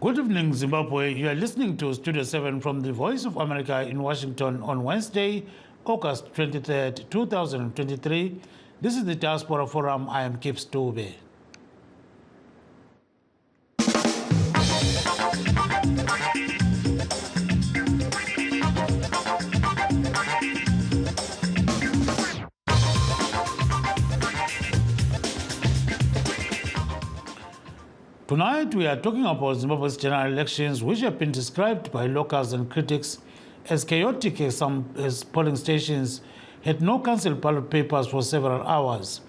Good evening, Zimbabwe. You are listening to Studio 7 from the Voice of America in Washington on Wednesday, August 23rd, 2023. This is the Diaspora Forum. I am Kip Stube. Tonight, we are talking about Zimbabwe's general elections, which have been described by locals and critics as chaotic as some polling stations had no cancelled ballot papers for several hours.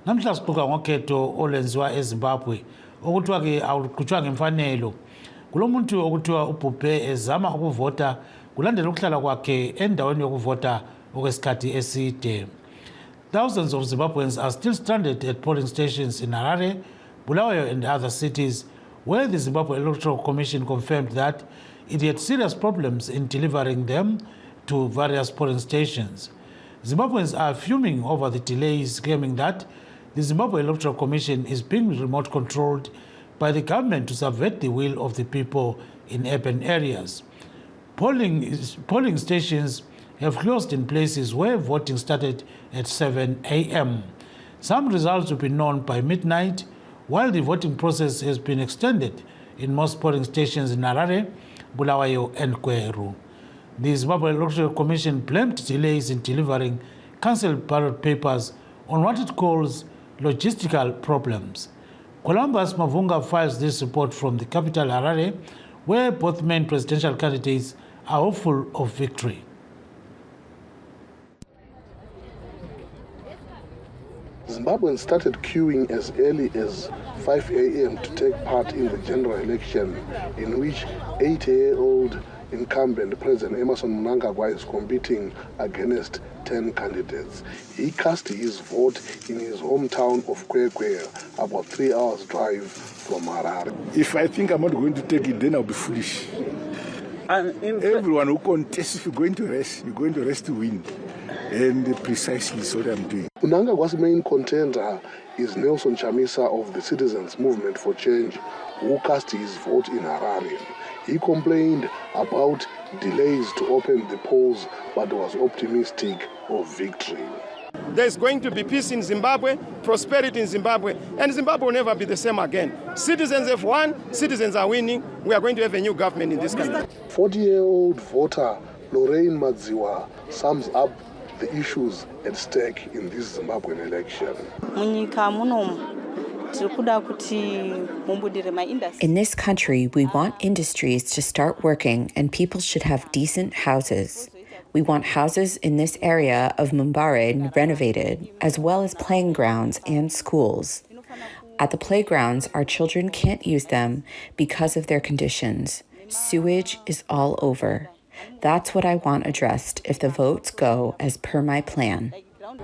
Namhla sixoxa ngokhetho olwenziwa eZimbabwe okuthiwa ke awuqhutshwa ngemfanelo. Kulo muntu okuthiwa ubhubhe ezama ukuvota kulandela ukuhlala kwakhe endaweni yokuvota okwesikhathi eside. Thousands of Zimbabweans are still stranded at polling stations in Harare, Bulawayo and other cities, where the Zimbabwe Electoral Commission confirmed that it had serious problems in delivering them to various polling stations. Zimbabweans are fuming over the delays, claiming that the Zimbabwe Electoral Commission is being remote controlled by the government to subvert the will of the people in urban areas. Polling stations have closed in places where voting started at 7 a.m. Some results will be known by midnight, while the voting process has been extended in most polling stations in Harare, Bulawayo and Kweru. The Zimbabwe Electoral Commission blamed delays in delivering cancelled ballot papers on what it calls logistical problems. Columbus Mavunga files this report from the capital Harare, where both main presidential candidates are hopeful of victory. Zimbabweans started queuing as early as 5 a.m. to take part in the general election, in which 8-year-old incumbent President Emmerson Mnangagwa is competing against 10 candidates. He cast his vote in his hometown of Kwekwe, about 3 hours' drive from Harare. If I think I'm not going to take it, then I'll be foolish. Everyone who contests, if you're going to rest to win. And precisely is what I'm doing. Mnangagwa's main contender is Nelson Chamisa of the Citizens Movement for Change, who cast his vote in Harare. He complained about delays to open the polls, but was optimistic of victory. There's going to be peace in Zimbabwe, prosperity in Zimbabwe, and Zimbabwe will never be the same again. Citizens have won, citizens are winning. We are going to have a new government in this country. 40-year-old voter Lorraine Madziwa sums up the issues at stake in this Zimbabwean election. In this country, we want industries to start working and people should have decent houses. We want houses in this area of Mutare renovated, as well as playing grounds and schools. At the playgrounds, our children can't use them because of their conditions. Sewage is all over. That's what I want addressed if the votes go as per my plan.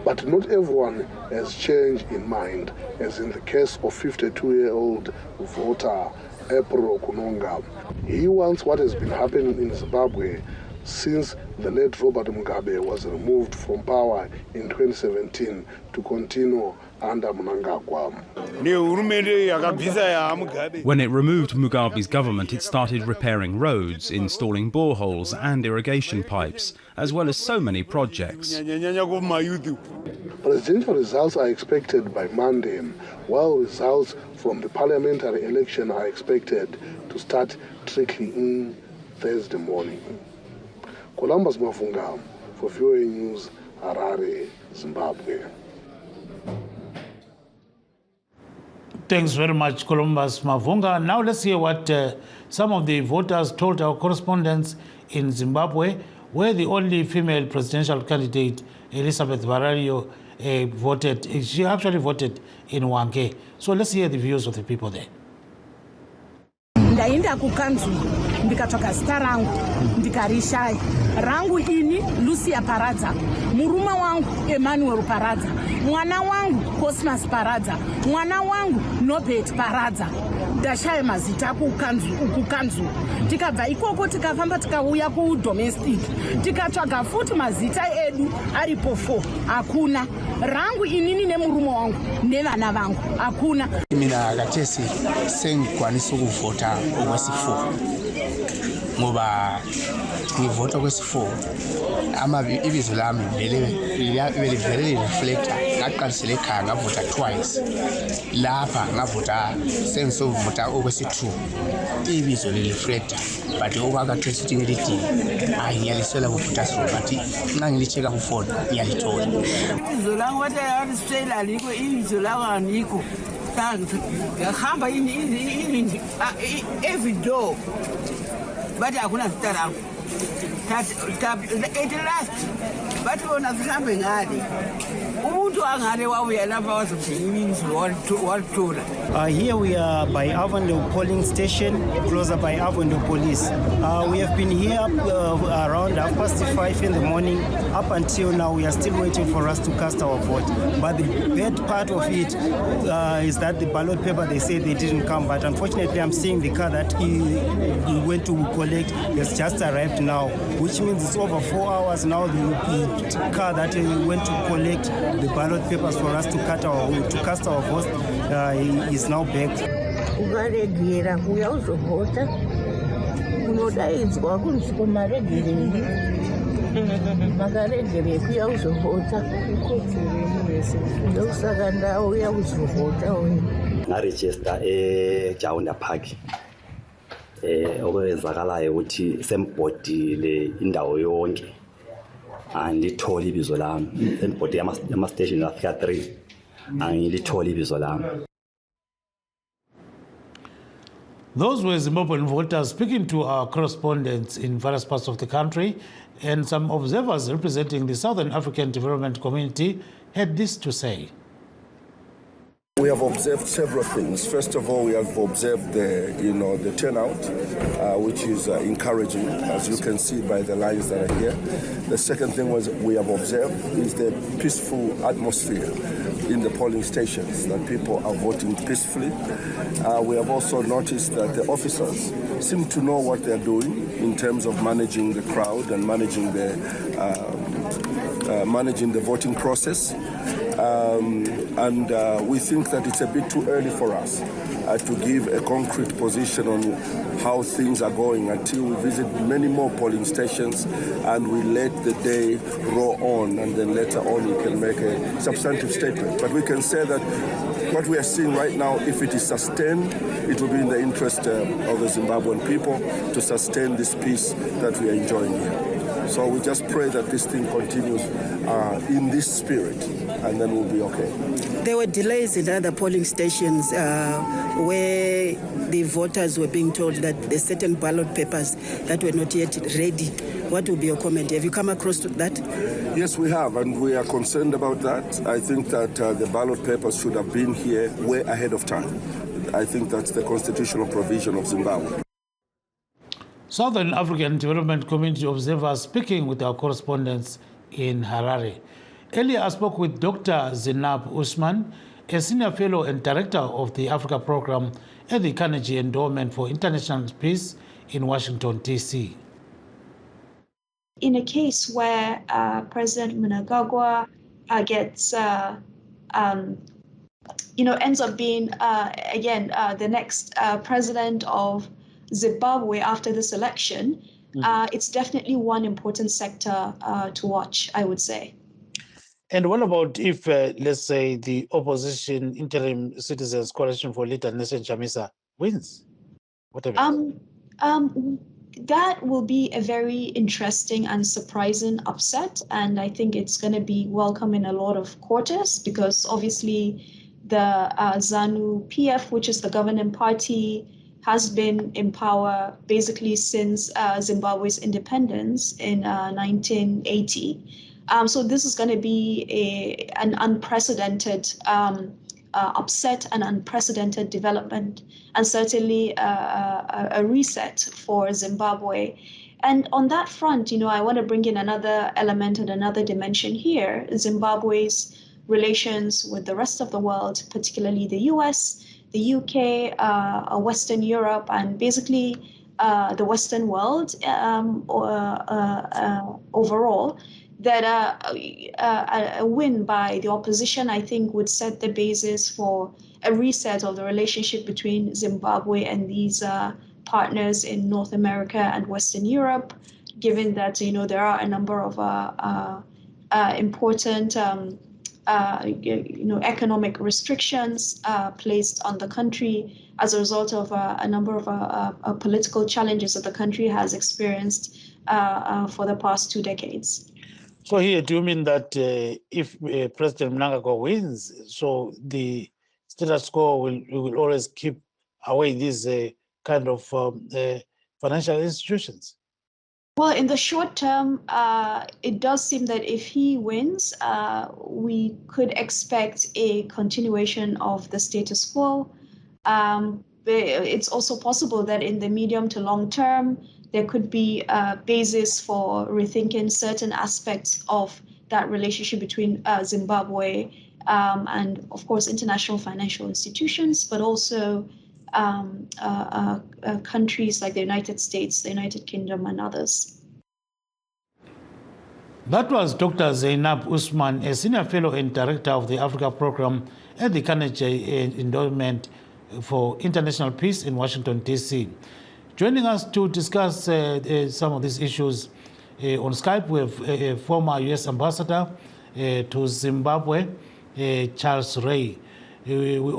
But not everyone has change in mind, as in the case of 52-year-old voter April Kunonga. He wants what has been happening in Zimbabwe since the late Robert Mugabe was removed from power in 2017 to continue under Mnangagwa. When it removed Mugabe's government, it started repairing roads, installing boreholes and irrigation pipes, as well as so many projects. Presidential results are expected by Monday, while results from the parliamentary election are expected to start trickling in Thursday morning. Columbus Mavunga for VOA News, Harare, Zimbabwe. Thanks very much, Columbus Mavunga. Now let's hear what some of the voters told our correspondents in Zimbabwe, where the only female presidential candidate, Elizabeth Varario, voted. She actually voted in Wange. So let's hear the views of the people there. Ndaenda kukanzu ndikatoka zita rangu ndikarishaya rangu ini Lucia Paradza, muruma wangu Emmanuel Paradza, mwana wangu Cosmas Paradza, mwana wangu Nobet Paradza. ndashaya mazita kukanzu tikabva ikoko tikafamba tikauya kudomestic tikatsvaga futi mazita edu aripo 4 hakuna rangu inini nemurume wangu nevana vangu hakuna. Mina kathesi sengikwanisa ukuvota okwesi-4 ngoba ngivota kwesi-4 ibizo lami vele reflecta ngaqalisela ekhaya ngavota twice lapha ngavota sengisovota okwesi-2 ibizo lireflecta but okwakathesi ukuthi ngilidingi hayi ngiyalisela kuvota so but nxa ngilicheka ku-4 ngiyalithola. Ibizo langu watayarisela alikho ibizo langu anikho ngahamba every door bathi hakuna zita langu at last bathi bona sihambe ngale umuntu angale wabuya lapha wazobhekisa walitola. Here we are by Avondale polling station, closer by Avondale police. We have been here around 5:30 in the morning. Up until now, we are still waiting for us to cast our vote. But the bad part of it is that the ballot paper, they say they didn't come. But unfortunately, I'm seeing the car that he went to collect has just arrived now, which means it's over 4 hours now. The car that went to collect the ballot papers for us to cast our votes is now back. Ukaregera kuya uzovota unodaidzwa kunzi kumaregereri makaregere kuya uzovota ndokusaka ndauya kuzovota uyu ngarejista eJaunda Park okwenzakalayo ukuthi sembhodile indawo yonke angilitholi ibizo lami sembhodi yama-station afika 3 angilitholi ibizo lami. Those were Zimbabwean voters speaking to our correspondents in various parts of the country, and some observers representing the Southern African Development Community had this to say. We have observed several things. First of all, we have observed the turnout, which is encouraging, as you can see by the lines that are here. The second thing we have observed is the peaceful atmosphere in the polling stations, that people are voting peacefully. We have also noticed that the officers seem to know what they're doing in terms of managing the crowd and managing the voting process. We think that it's a bit too early for us to give a concrete position on how things are going until we visit many more polling stations and we let the day roll on, and then later on we can make a substantive statement. But we can say that what we are seeing right now, if it is sustained, it will be in the interest of the Zimbabwean people to sustain this peace that we are enjoying here. So we just pray that this thing continues in this spirit, and then we'll be okay. There were delays in other polling stations where the voters were being told that there are certain ballot papers that were not yet ready. What will be your comment? Have you come across that? Yes, we have, and we are concerned about that. I think that the ballot papers should have been here way ahead of time. I think that's the constitutional provision of Zimbabwe. Southern African Development Community observers speaking with our correspondents in Harare. Earlier, I spoke with Dr. Zainab Usman, a senior fellow and director of the Africa program at the Carnegie Endowment for International Peace in Washington, D.C. In a case where President Mnangagwa gets, ends up being, the next president of Zimbabwe after this election, it's definitely one important sector to watch, I would say. And what about if, let's say, the opposition interim Citizens Coalition for Leader Nelson Chamisa wins? That will be a very interesting and surprising upset, and I think it's going to be welcome in a lot of quarters, because obviously the ZANU-PF, which is the governing party, has been in power basically since Zimbabwe's independence in 1980. So this is going to be an unprecedented upset, an unprecedented development, and certainly a reset for Zimbabwe. And on that front, I want to bring in another element and another dimension here: Zimbabwe's relations with the rest of the world, particularly the US, the UK, Western Europe, and basically the Western world overall, that a win by the opposition, I think, would set the basis for a reset of the relationship between Zimbabwe and these partners in North America and Western Europe, given that, there are a number of important economic restrictions placed on the country as a result of a number of political challenges that the country has experienced for the past 2 decades. So here, do you mean that if President Mnangagwa wins, so the status quo will always keep away these kind of financial institutions? Well, in the short term, it does seem that if he wins, we could expect a continuation of the status quo. It's also possible that in the medium to long term, there could be a basis for rethinking certain aspects of that relationship between Zimbabwe and, of course, international financial institutions, but also countries like the United States, the United Kingdom, and others. That was Dr. Zainab Usman, a senior fellow and director of the Africa program at the Carnegie Endowment for International Peace in Washington, D.C. Joining us to discuss some of these issues on Skype, we have a former U.S. ambassador to Zimbabwe, Charles Ray. We will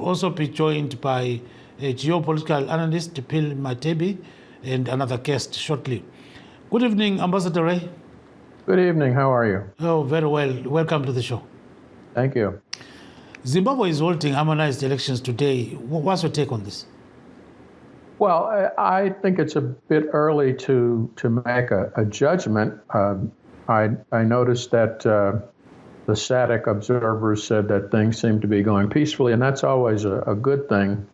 also be joined by a geopolitical analyst, Phil Matebi, and another guest shortly. Good evening, Ambassador Ray. Good evening. How are you? Oh, very well. Welcome to the show. Thank you. Zimbabwe is holding harmonized elections today. What's your take on this? Well, I think it's a bit early to make a judgment. I noticed that the SADC observers said that things seem to be going peacefully, and that's always a good thing.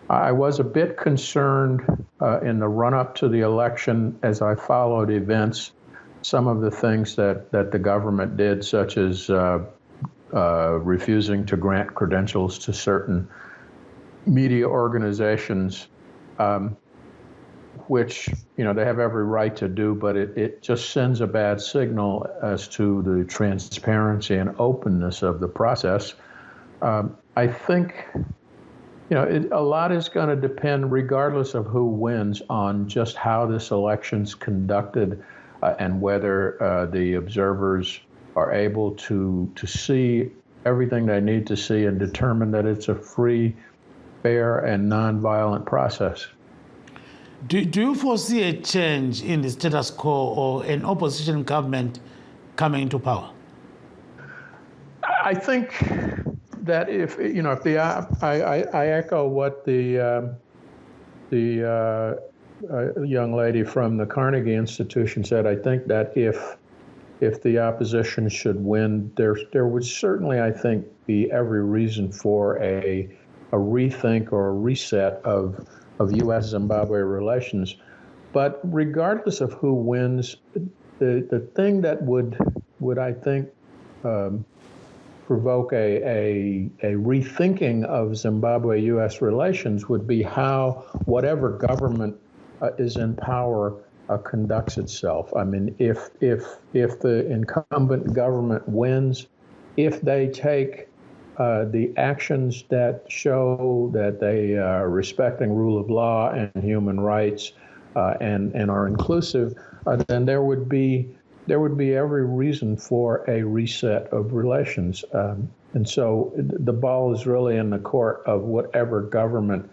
I was a bit concerned in the run-up to the election as I followed events, some of the things that the government did, such as refusing to grant credentials to certain media organizations, which, they have every right to do, but it just sends a bad signal as to the transparency and openness of the process. I think, a lot is going to depend, regardless of who wins, on just how this election's conducted and whether the observers are able to see everything they need to see and determine that it's a free, fair, and nonviolent process. Do you foresee a change in the status quo or an opposition government coming into power? I think that if I echo what the young lady from the Carnegie Institution said. I think that if the opposition should win, there would certainly, I think, be every reason for a rethink or a reset of U.S.-Zimbabwe relations. But regardless of who wins, the thing that would I think provoke a rethinking of Zimbabwe-U.S. relations would be how whatever government is in power conducts itself. I mean, if the incumbent government wins, if they take the actions that show that they are respecting rule of law and human rights and are inclusive, then there would be every reason for a reset of relations. And so the ball is really in the court of whatever government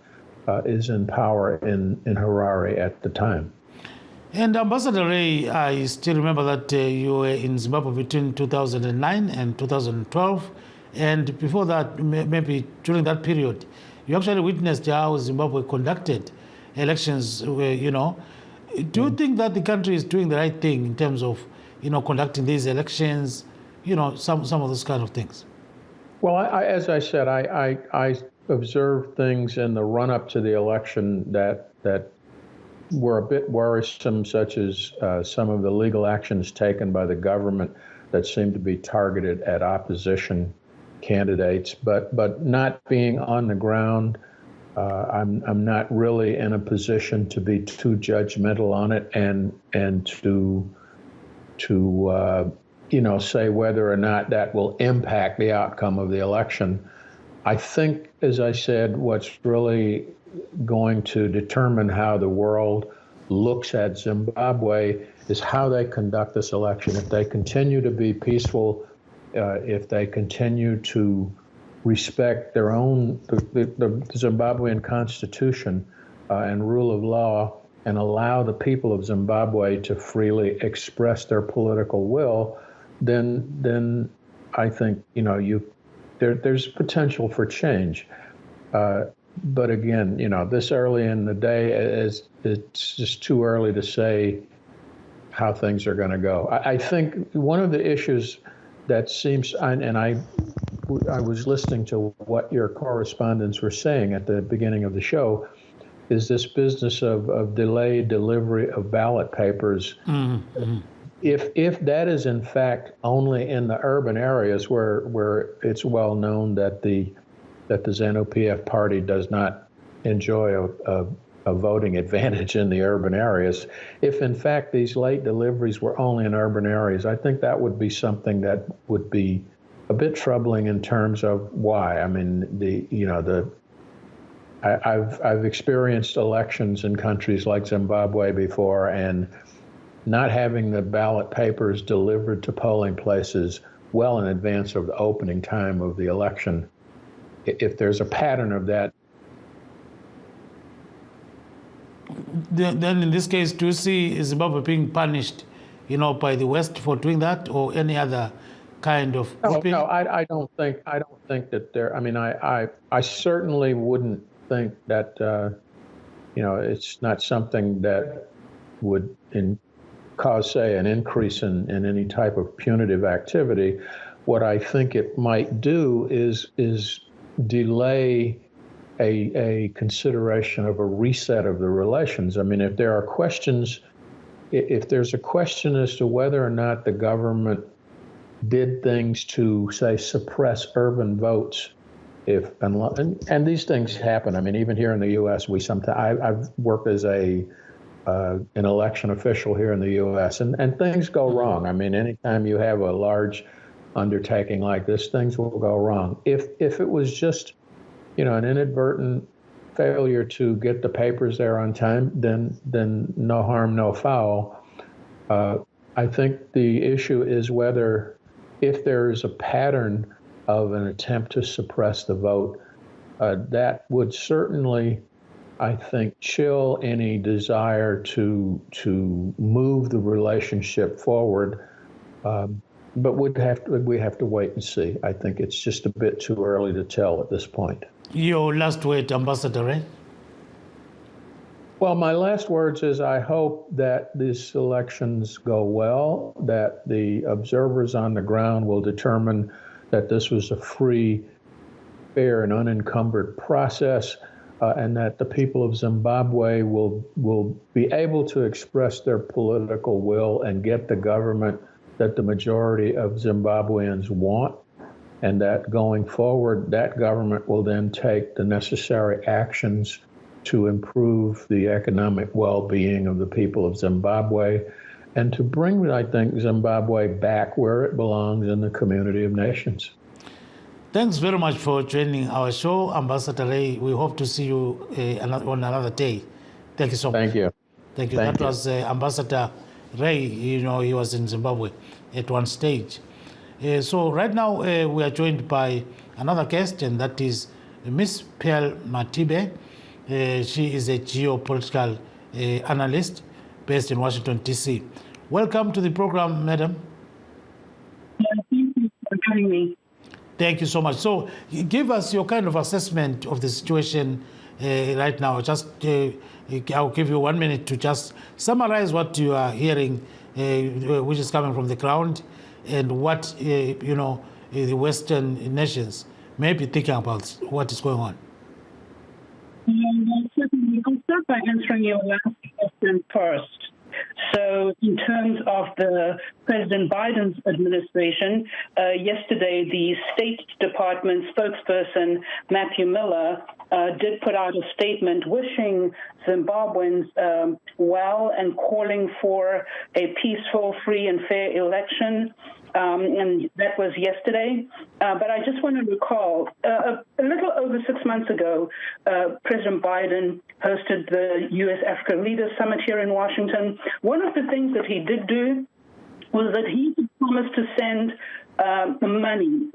is in power in Harare at the time. And Ambassador Ray, I still remember that you were in Zimbabwe between 2009 and 2012. And before that, maybe during that period, you actually witnessed how Zimbabwe conducted elections. Do you think that the country is doing the right thing in terms of, conducting these elections, some of those kind of things? Well, as I said, I observed things in the run-up to the election that were a bit worrisome, such as some of the legal actions taken by the government that seemed to be targeted at opposition candidates, but not being on the ground, I'm not really in a position to be too judgmental on it and to say whether or not that will impact the outcome of the election. I think, as I said, what's really going to determine how the world looks at Zimbabwe is how they conduct this election. If they continue to be peaceful, if they continue to respect their own, the Zimbabwean constitution and rule of law, and allow the people of Zimbabwe to freely express their political will, then I think there's potential for change. But again, this early in the day, it's just too early to say how things are going to go. I think one of the issues that seems, and I was listening to what your correspondents were saying at the beginning of the show, is this business of delayed delivery of ballot papers. Mm-hmm. If that is in fact only in the urban areas where it's well known that the ZANU-PF party does not enjoy a voting advantage in the urban areas, if in fact these late deliveries were only in urban areas, I think that would be something that would be a bit troubling in terms of why. I mean, I've experienced elections in countries like Zimbabwe before, and not having the ballot papers delivered to polling places well in advance of the opening time of the election, if there's a pattern of that. Then in this case, do you see Zimbabwe being punished, by the West for doing that, or any other kind of? No, I don't think that there. I mean, I certainly wouldn't think that it's not something that would cause, say, an increase in any type of punitive activity. What I think it might do is delay a consideration of a reset of the relations. I mean, if there's a question as to whether or not the government did things to, say, suppress urban votes, and these things happen. I mean, even here in the U.S., I've worked as an election official here in the U.S., and things go wrong. I mean, anytime you have a large undertaking like this, things will go wrong. If it was just, an inadvertent failure to get the papers there on time, then no harm, no foul. I think the issue is whether, if there is a pattern of an attempt to suppress the vote, that would certainly, I think, chill any desire to move the relationship forward. But we have to wait and see. I think it's just a bit too early to tell at this point. Your last word, Ambassador Ray? Well, my last words is I hope that these elections go well, that the observers on the ground will determine that this was a free, fair, and unencumbered process, and that the people of Zimbabwe will be able to express their political will and get the government that the majority of Zimbabweans want, and that going forward, that government will then take the necessary actions to improve the economic well-being of the people of Zimbabwe and to bring, I think, Zimbabwe back where it belongs in the community of nations. Thanks very much for joining our show, Ambassador Ray. We hope to see you on another day. Thank you so much. Thank you. Thank you. That was Ambassador Ray. He was in Zimbabwe at one stage. So right now we are joined by another guest, and that is Miss Pearl Matibe. She is a geopolitical analyst based in Washington, D.C. Welcome to the program, madam. Thank you for having me. Thank you so much. So give us your kind of assessment of the situation right now. Just I'll give you 1 minute to just summarize what you are hearing, which is coming from the ground, and what the Western nations may be thinking about what is going on. I'll start by answering your last question first. So in terms of the President Biden's administration, yesterday the State Department spokesperson, Matthew Miller, did put out a statement wishing Zimbabweans well and calling for a peaceful, free, and fair election. And that was yesterday. But I just want to recall, a little over 6 months ago, President Biden hosted the U.S.-Africa Leaders Summit here in Washington. One of the things that he did do was that he promised to send money,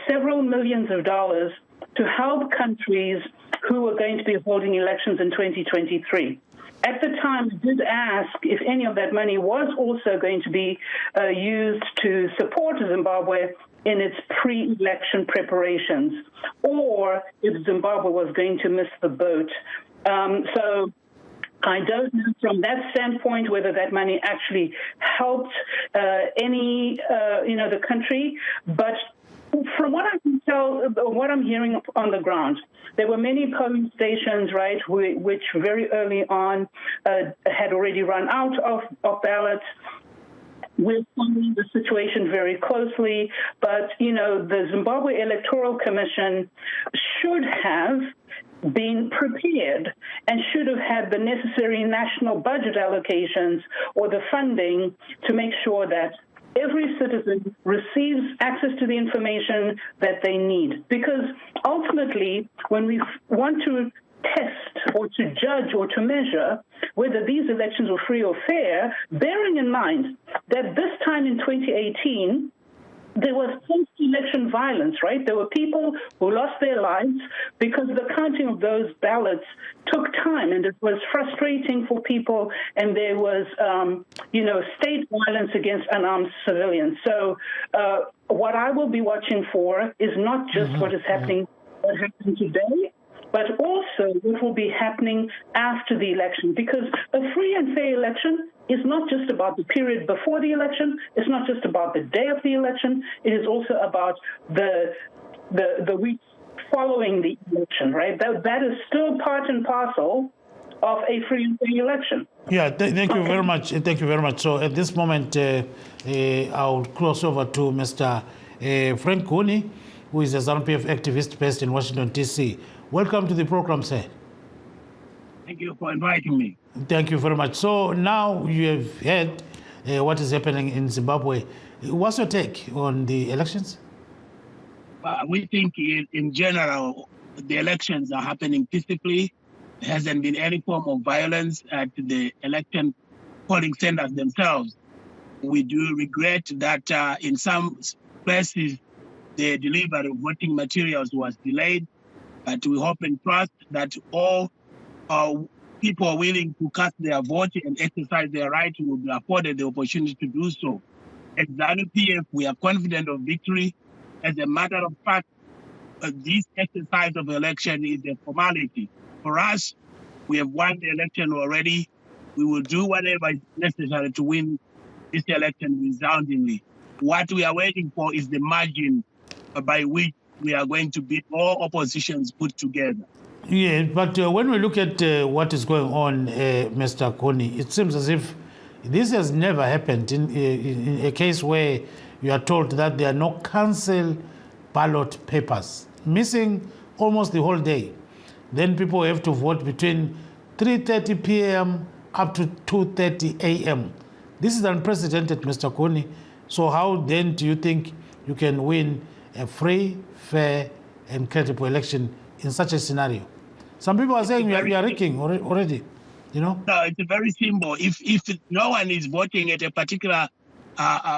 several millions of dollars, to help countries who are going to be holding elections in 2023. At the time, I did ask if any of that money was also going to be used to support Zimbabwe in its pre-election preparations, or if Zimbabwe was going to miss the boat. So I don't know from that standpoint whether that money actually helped the country, but from what I can tell, what I'm hearing on the ground, there were many polling stations, right, which very early on had already run out of ballots. We're following the situation very closely, but, the Zimbabwe Electoral Commission should have been prepared and should have had the necessary national budget allocations or the funding to make sure that every citizen receives access to the information that they need. Because ultimately, when we want to test or to judge or to measure whether these elections were free or fair, bearing in mind that this time in 2018, there was post-election violence, right? There were people who lost their lives because the counting of those ballots took time, and it was frustrating for people, and there was, state violence against unarmed civilians. So what I will be watching for is not just what happened today, but also what will be happening after the election, because a free and fair election is not just about the period before the election. It's not just about the day of the election. It is also about the weeks following the election, right? That is still part and parcel of a free and fair election. Yeah, thank you very much. Thank you very much. So at this moment, I'll cross over to Mr. Frank Cooney, who is a ZANU-PF activist based in Washington, D.C. Welcome to the program, sir. Thank you for inviting me. Thank you very much. So now you have heard what is happening in Zimbabwe. What's your take on the elections? We think in general, the elections are happening peacefully. There hasn't been any form of violence at the election polling centers themselves. We do regret that in some places, the delivery of voting materials was delayed, but we hope and trust that all people willing to cast their vote and exercise their right will be afforded the opportunity to do so. At ZANU-PF, we are confident of victory. As a matter of fact, this exercise of election is a formality. For us, we have won the election already. We will do whatever is necessary to win this election resoundingly. What we are waiting for is the margin by which we are going to beat all oppositions put together. Yeah, but when we look at what is going on, Mr. Cooney, it seems as if this has never happened in a case where you are told that there are no council ballot papers, missing almost the whole day. Then people have to vote between 3:30 p.m. up to 2:30 a.m. This is unprecedented, Mr. Cooney. So how then do you think you can win a free, fair, and credible election in such a scenario? Some people are saying we are rigging already, No, it's very simple. If no one is voting at a particular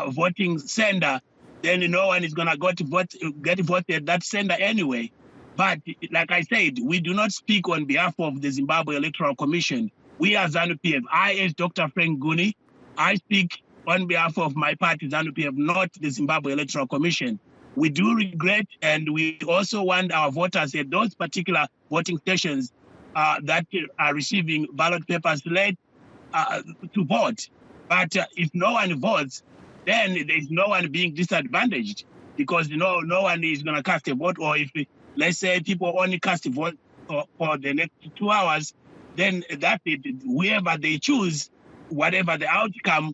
voting center, then no one is going to get voted at that center anyway. But like I said, we do not speak on behalf of the Zimbabwe Electoral Commission. We are ZANU-PF. I, as Dr. Frank Cooney, I speak on behalf of my party, ZANU-PF, not the Zimbabwe Electoral Commission. We do regret, and we also want our voters at those particular voting stations that are receiving ballot papers late to vote. But if no one votes, then there's no one being disadvantaged, because no one is going to cast a vote. Or if, let's say, people only cast a vote for the next 2 hours, then that whoever they choose whatever the outcome,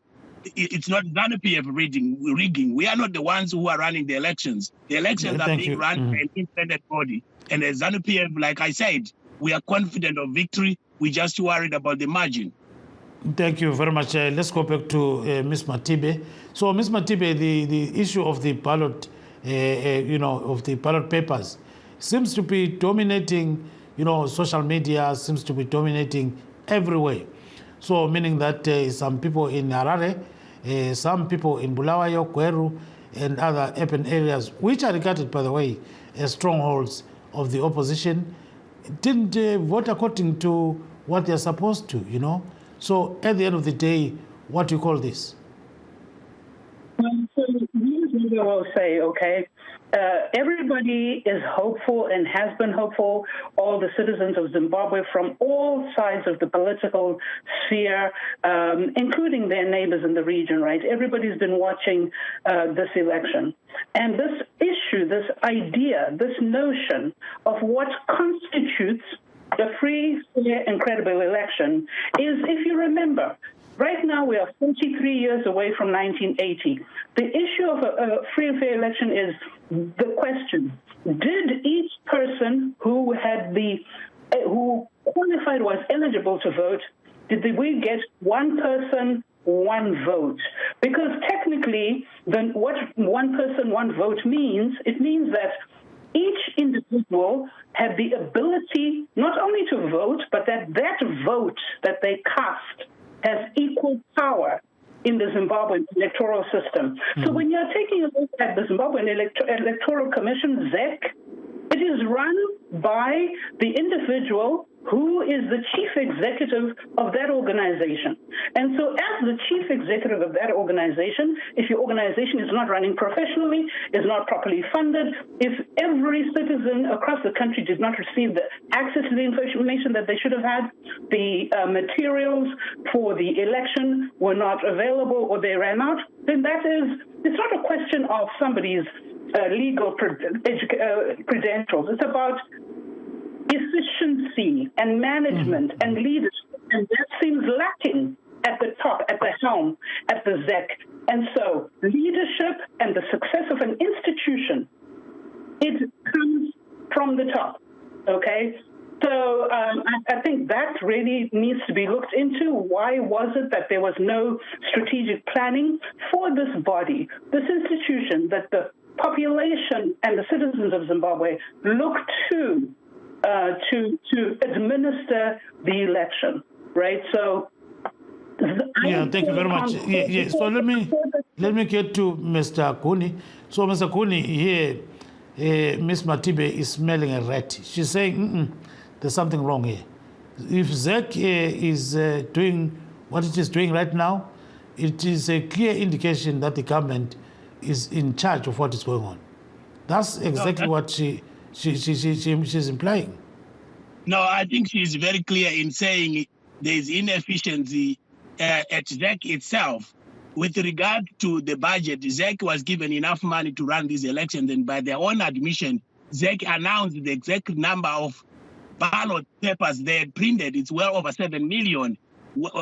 it's not ZANU-PF rigging. We are not the ones who are running the elections. The elections are being run by an independent body. And as ZANU-PF, like I said, we are confident of victory. We're just worried about the margin. Thank you very much. Let's go back to Ms. Matibe. So, Ms. Matibe, the issue of the ballot, of the ballot papers seems to be dominating, social media seems to be dominating everywhere. So, meaning that some people in Harare, some people in Bulawayo, Kweru, and other urban areas, which are regarded, by the way, as strongholds of the opposition, didn't vote according to what they're supposed to, So at the end of the day, what do you call this? So I will say, okay, everybody is hopeful and has been hopeful, all the citizens of Zimbabwe from all sides of the political sphere, including their neighbors in the region, right? Everybody's been watching this election. And this issue, this idea, this notion of what constitutes a free, fair, and credible election is, if you remember, right now we are 43 years away from 1980. The issue of a free and fair election is the question: did each person who qualified, was eligible to vote, did we get one person, one vote? Because technically, then what one person, one vote means, it means that each individual had the ability not only to vote, but that vote that they cast has equal power in the Zimbabwean electoral system. So when you're taking a look at the Zimbabwean Electoral Commission, ZEC, it is run by the individual who is the chief executive of that organization. And so as the chief executive of that organization, if your organization is not running professionally, is not properly funded, if every citizen across the country did not receive the access to the information that they should have had, the materials for the election were not available or they ran out, then it's not a question of somebody's legal credentials. It's about efficiency and management and leadership, and that seems lacking at the top, at the helm, at the ZEC. And so leadership and the success of an institution, it comes from the top, okay? So I think that really needs to be looked into. Why was it that there was no strategic planning for this body, this institution that the population and the citizens of Zimbabwe look to administer the election, right? So, thank you very much. So let me get to Mr. Cooney. So, Mr. Cooney, here, Ms. Matibe is smelling a rat. She's saying, there's something wrong here. If ZEC is doing what it is doing right now, it is a clear indication that the government is in charge of what is going on. That's exactly what she's implying. No, I think she's very clear in saying there is inefficiency at ZEC itself. With regard to the budget, ZEC was given enough money to run these elections, and by their own admission, ZEC announced the exact number of ballot papers they had printed. It's well over 7 million,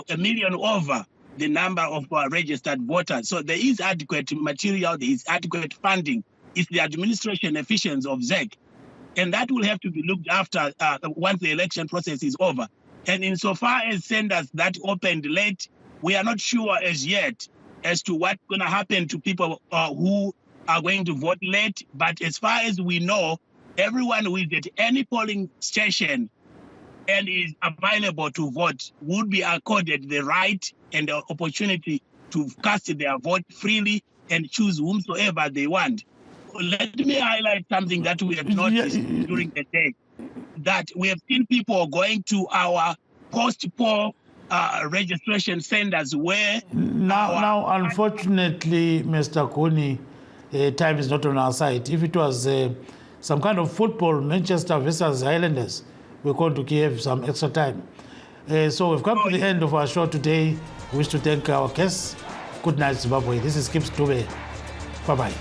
a million over the number of registered voters. So there is adequate material, there is adequate funding. It's the administration efficiency of ZEC. And that will have to be looked after once the election process is over. And insofar as centers that opened late, we are not sure as yet as to what's going to happen to people who are going to vote late. But as far as we know, everyone who is at any polling station and is available to vote would be accorded the right and the opportunity to cast their vote freely and choose whomsoever they want. Let me highlight something that we have noticed during the day, that we have seen people going to our post-poll registration centers where... Now, unfortunately, Mr. Cooney, time is not on our side. If it was some kind of football, Manchester versus Highlanders, we're going to give some extra time. So we've come to the end of our show today. We wish to thank our guests. Good night, Zimbabwe. This is Kip Stube. Bye-bye.